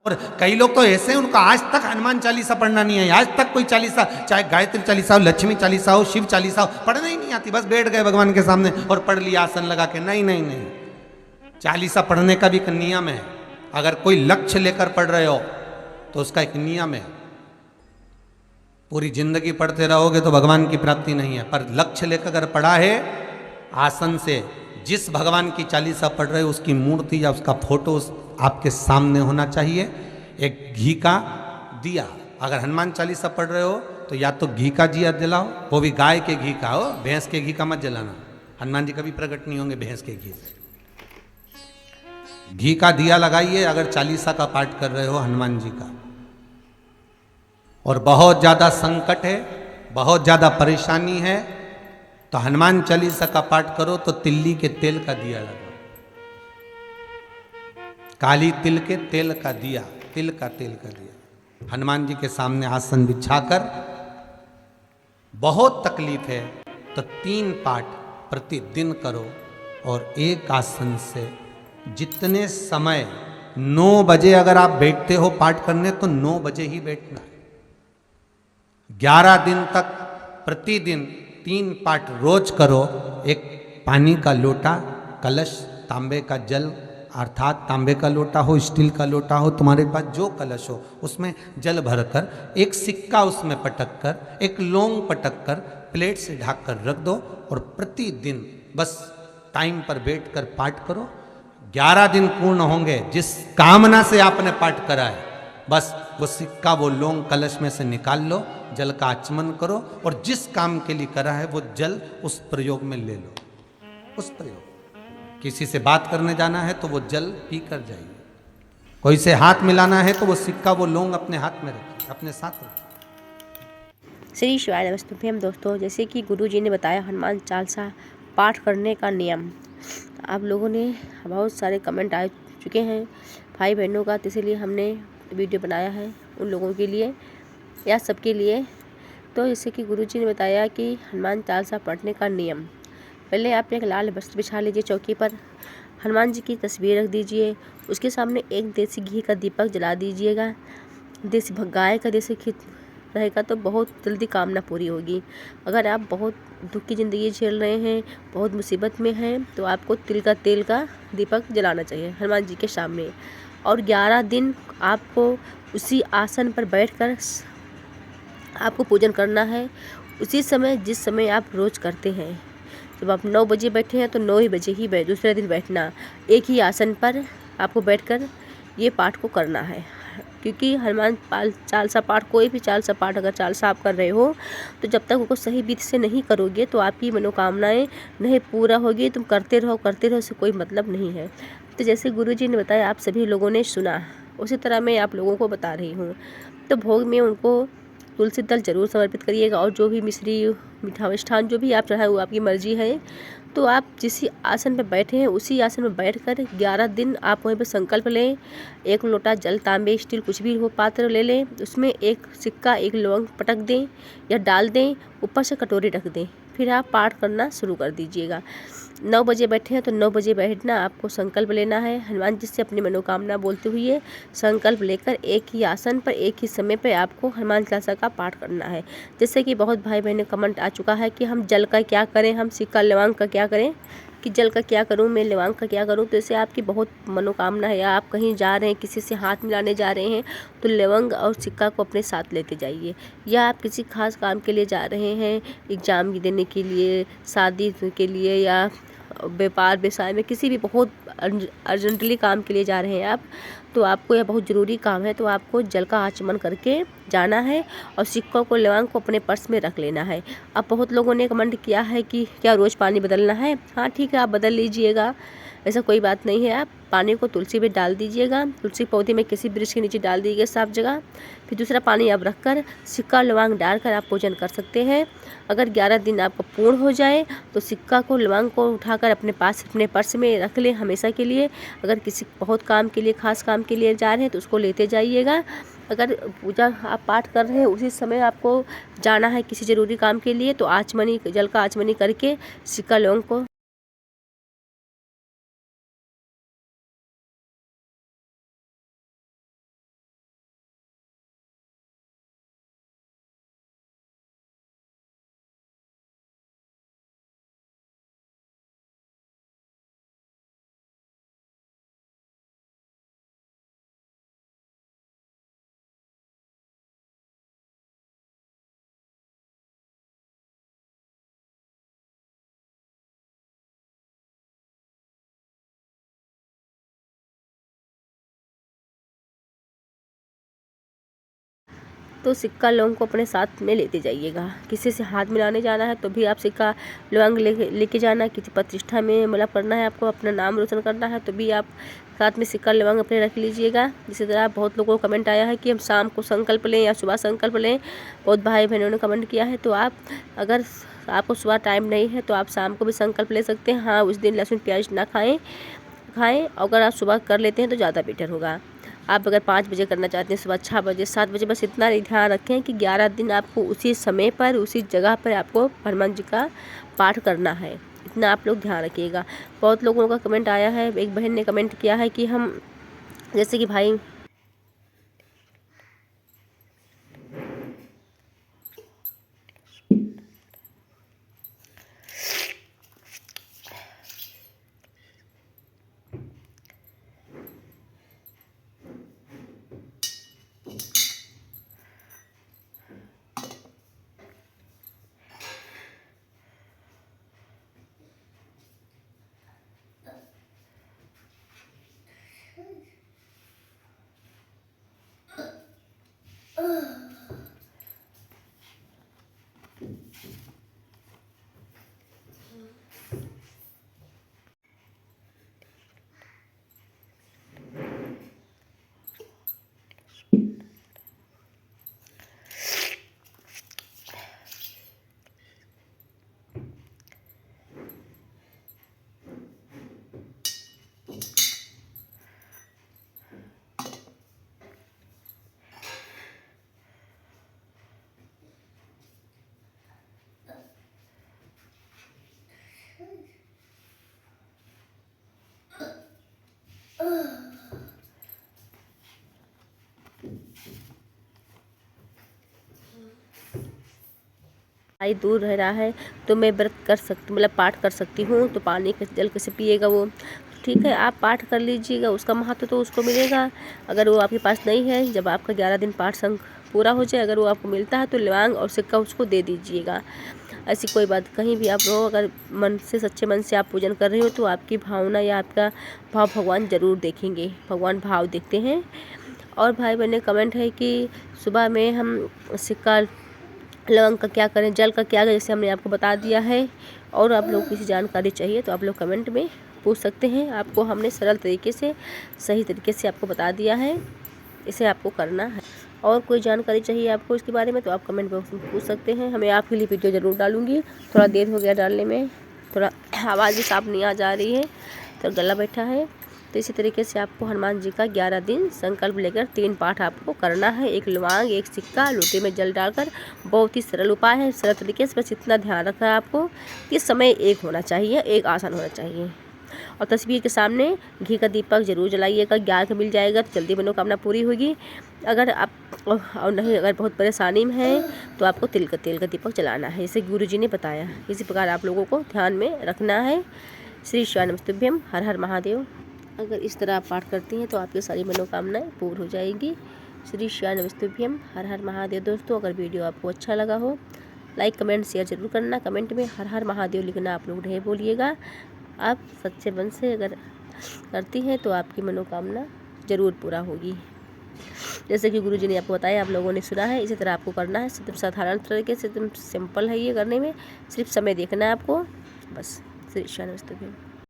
और कई लोग तो ऐसे हैं, उनको आज तक हनुमान चालीसा पढ़ना नहीं है, आज तक कोई चालीसा, चाहे गायत्री चालीसा हो, लक्ष्मी चालीसा हो, शिव चालीसा हो, पढ़ना ही नहीं आती। बस बैठ गए भगवान के सामने और पढ़ लिया आसन लगा के। नहीं नहीं नहीं, चालीसा पढ़ने का भी एक नियम है। अगर कोई लक्ष्य लेकर पढ़ रहे हो तो उसका एक नियम है। पूरी जिंदगी पढ़ते रहोगे तो भगवान की प्राप्ति नहीं है, पर लक्ष्य लेकर अगर पढ़ा है आसन से, जिस भगवान की चालीसा पढ़ रहे हो उसकी मूर्ति या उसका फोटो आपके सामने होना चाहिए। एक घी का दिया, अगर हनुमान चालीसा पढ़ रहे हो तो या तो घी का दिया जलाओ, वो भी गाय के घी का हो, भैंस के घी का मत जलाना। हनुमान जी कभी प्रकट नहीं होंगे भैंस के घी से। घी का दिया लगाइए अगर चालीसा का पाठ कर रहे हो हनुमान जी का। और बहुत ज़्यादा संकट है, बहुत ज़्यादा परेशानी है, तो हनुमान चालीसा का पाठ करो तो तिल्ली के तेल का दिया लगाओ, काली तिल के तेल का दिया, तिल का तेल का दिया हनुमान जी के सामने आसन बिछाकर। बहुत तकलीफ है तो 3 पाठ प्रतिदिन करो। और एक आसन से जितने समय, 9 बजे अगर आप बैठते हो पाठ करने तो 9 बजे ही बैठना है। 11 दिन तक प्रतिदिन 3 पाठ रोज करो। एक पानी का लोटा, कलश, तांबे का जल, अर्थात तांबे का लोटा हो, स्टील का लोटा हो, तुम्हारे पास जो कलश हो उसमें जल भरकर, एक सिक्का उसमें पटक कर, एक लौंग पटक कर प्लेट से ढक कर रख दो और प्रतिदिन बस टाइम पर बैठकर पाठ करो। 11 दिन पूर्ण होंगे, जिस कामना से आपने पाठ करा है बस वो सिक्का, वो लौंग कलश में से निकाल लो, जल का आचमन करो और जिस काम के लिए करा है वो जल उस प्रयोग में ले लो। उस प्रयोग, किसी से बात करने जाना है तो वो जल पी कर जाइए, कोई से हाथ मिलाना है तो वो सिक्का, वो लौंग अपने हाथ में रखिए, अपने साथ रखिए। श्री शिवाय नमस्तुभ्यम। दोस्तों, जैसे कि गुरु जी ने बताया हनुमान चालीसा पाठ करने का नियम, आप लोगों ने बहुत सारे कमेंट आ चुके हैं भाई बहनों का, तो इसीलिए हमने वीडियो बनाया है उन लोगों के लिए या सबके लिए। तो जैसे कि गुरु जी ने बताया कि हनुमान चालीसा पढ़ने का नियम, पहले आप एक लाल वस्त्र बिछा लीजिए, चौकी पर हनुमान जी की तस्वीर रख दीजिए, उसके सामने एक देसी घी का दीपक जला दीजिएगा। देसी गाय का देसी घी रहेगा तो बहुत जल्दी कामना पूरी होगी। अगर आप बहुत दुख की ज़िंदगी झेल रहे हैं, बहुत मुसीबत में हैं, तो आपको तिल का तेल का दीपक जलाना चाहिए हनुमान जी के सामने। और 11 दिन आपको उसी आसन पर बैठकर आपको पूजन करना है, उसी समय जिस समय आप रोज़ करते हैं। जब आप 9 बजे बैठे हैं तो 9 ही बजे ही दूसरे दिन बैठना, एक ही आसन पर आपको बैठकर ये पाठ को करना है। क्योंकि हनुमान चालीसा पाठ, कोई भी चालीसा पाठ अगर चालीसा आप कर रहे हो तो जब तक उसको सही विधि से नहीं करोगे तो आपकी मनोकामनाएं नहीं पूरा होगी। तुम करते रहो, इससे कोई मतलब नहीं है। तो जैसे गुरु जी ने बताया, आप सभी लोगों ने सुना, उसी तरह मैं आप लोगों को बता रही हूँ। तो भोग में उनको तुलसी दल जरूर समर्पित करिएगा, और जो भी मिश्री, मीठा मिष्ठान जो भी आप चढ़ाए वो आपकी मर्जी है। तो आप जिस आसन पर बैठे हैं उसी आसन में बैठकर 11 दिन आप वहीं पर संकल्प लें। एक लोटा जल, तांबे, स्टील कुछ भी हो पात्र ले लें, उसमें एक सिक्का, एक लौंग पटक दें या डाल दें, ऊपर से कटोरी रख दें, फिर आप पाठ करना शुरू कर दीजिएगा। 9 बजे बैठे हैं तो 9 बजे बैठना, आपको संकल्प लेना है हनुमान जी से अपनी मनोकामना बोलते हुए। संकल्प लेकर एक ही आसन पर एक ही समय पर आपको हनुमान चालीसा का पाठ करना है। जैसे कि बहुत भाई बहनों कमेंट आ चुका है कि हम जल का क्या करें, हम सिक्का लौंग का क्या करें, कि जल का क्या करूं, मैं लौंग का क्या करूं। तो इससे आपकी बहुत मनोकामना है, या आप कहीं जा रहे हैं, किसी से हाथ मिलाने जा रहे हैं तो लौंग और सिक्का को अपने साथ लेते जाइए। या आप किसी खास काम के लिए जा रहे हैं, एग्ज़ाम देने के लिए, शादी के लिए, या व्यापार व्यवसाय में किसी भी बहुत अर्जेंटली काम के लिए जा रहे हैं आप, तो आपको यह बहुत ज़रूरी काम है, तो आपको जल का आचमन करके जाना है और सिक्कों को, लौंग को अपने पर्स में रख लेना है। अब बहुत लोगों ने कमेंट किया है कि क्या रोज़ पानी बदलना है। हाँ ठीक है, आप बदल लीजिएगा, ऐसा कोई बात नहीं है। आप पानी को तुलसी पे डाल दीजिएगा, तुलसी पौधे में किसी वृक्ष के नीचे डाल दीजिएगा साफ जगह। फिर दूसरा पानी आप रखकर सिक्का लौंग डालकर आप पूजन कर सकते हैं। अगर 11 दिन आपका पूर्ण हो जाए तो सिक्का को, लौंग को उठाकर अपने पास, अपने पर्स में रख लें हमेशा के लिए। अगर किसी बहुत काम के लिए, खास काम के लिए जा रहे हैं तो उसको लेते जाइएगा। अगर पूजा आप पाठ कर रहे हैं उसी समय आपको जाना है किसी ज़रूरी काम के लिए, तो आचमनी, जल का आचमनी करके सिक्का लौंग को तो सिक्का लौंग को अपने साथ में लेते जाइएगा। किसी से हाथ मिलाने जाना है तो भी आप सिक्का लौंग लेके जाना। किसी प्रतिष्ठा में मतलब करना है, आपको अपना नाम रोशन करना है तो भी आप साथ में सिक्का लौंग अपने रख लीजिएगा। इसी तरह बहुत लोगों को कमेंट आया है कि हम शाम को संकल्प लें या सुबह संकल्प लें। बहुत भाई बहनों ने कमेंट किया है, तो आप अगर आपको सुबह टाइम नहीं है तो आप शाम को भी संकल्प ले सकते हैं। हाँ, उस दिन लहसुन प्याज ना खाएं। अगर आप सुबह कर लेते हैं तो ज़्यादा बेटर होगा। आप अगर 5 बजे करना चाहते हैं, सुबह 6 बजे 7 बजे, बस इतना ध्यान रखें कि 11 दिन आपको उसी समय पर उसी जगह पर आपको हनुमान जी का पाठ करना है। इतना आप लोग ध्यान रखिएगा। बहुत लोगों का कमेंट आया है, एक बहन ने कमेंट किया है कि हम जैसे कि भाई भाई दूर रह रहा है तो मैं व्रत कर सकती, मतलब पाठ कर सकती हूँ, तो पानी का जल कैसे पिएगा वो। ठीक है, आप पाठ कर लीजिएगा, उसका महत्व तो उसको मिलेगा। अगर वो आपके पास नहीं है, जब आपका 11 दिन पाठ संग पूरा हो जाए, अगर वो आपको मिलता है तो लौंग और सिक्का उसको दे दीजिएगा। ऐसी कोई बात, कहीं भी आप रहो, अगर मन से सच्चे मन से आप पूजन कर रहे हो तो आपकी भावना या आपका भाव भगवान ज़रूर देखेंगे। भगवान भाव देखते हैं। और भाई बहन ने कमेंट है कि सुबह में हम सिक्का लौंग का क्या करें, जल का क्या करें, जैसे हमने आपको बता दिया है। और आप लोग किसी जानकारी चाहिए तो आप लोग कमेंट में पूछ सकते हैं। आपको हमने सरल तरीके से सही तरीके से आपको बता दिया है, इसे आपको करना है। और कोई जानकारी चाहिए आपको इसके बारे में तो आप कमेंट बॉक्स में पूछ सकते हैं। मैं आपके लिए वीडियो ज़रूर डालूँगी। थोड़ा देर हो गया डालने में, थोड़ा आवाज़ भी साफ नहीं आ जा रही है, तो गला बैठा है। तो इसी तरीके से आपको हनुमान जी का 11 दिन संकल्प लेकर 3 पाठ आपको करना है। एक लौंग, एक सिक्का, लोटे में जल डालकर। बहुत ही सरल उपाय है, सरल तरीके से। बस इतना ध्यान रखना है आपको कि समय एक होना चाहिए, एक आसान होना चाहिए। और तस्वीर के सामने घी का दीपक जरूर जलाइएगा। ज्ञान मिल जाएगा तो जल्दी मनोकामना पूरी होगी। अगर आप और नहीं, अगर बहुत परेशानी में है तो आपको तेल का दीपक जलाना है, जैसे गुरु जी ने बताया। इसी प्रकार आप लोगों को ध्यान में रखना है। श्री शिवाय नमस्तुभ्यम, हर हर महादेव। अगर इस तरह आप पाठ करती हैं तो आपकी सारी मनोकामनाएं पूर्ण हो जाएंगी। श्री शिवाय नमस्तुभ्यम, हर हर महादेव। दोस्तों, अगर वीडियो आपको अच्छा लगा हो, लाइक कमेंट शेयर जरूर करना। कमेंट में हर हर महादेव लिखना आप लोग नहीं भूलिएगा। आप सच्चे मन से अगर करती हैं तो आपकी मनोकामना ज़रूर पूरा होगी। जैसे कि गुरुजी ने आपको बताया, आप लोगों ने सुना है, इसी तरह आपको करना है। एकदम साधारण तरीके से, एकदम सिंपल है ये करने में। सिर्फ समय देखना है आपको, बस। श्री शिवाय नमस्तुभ्यम।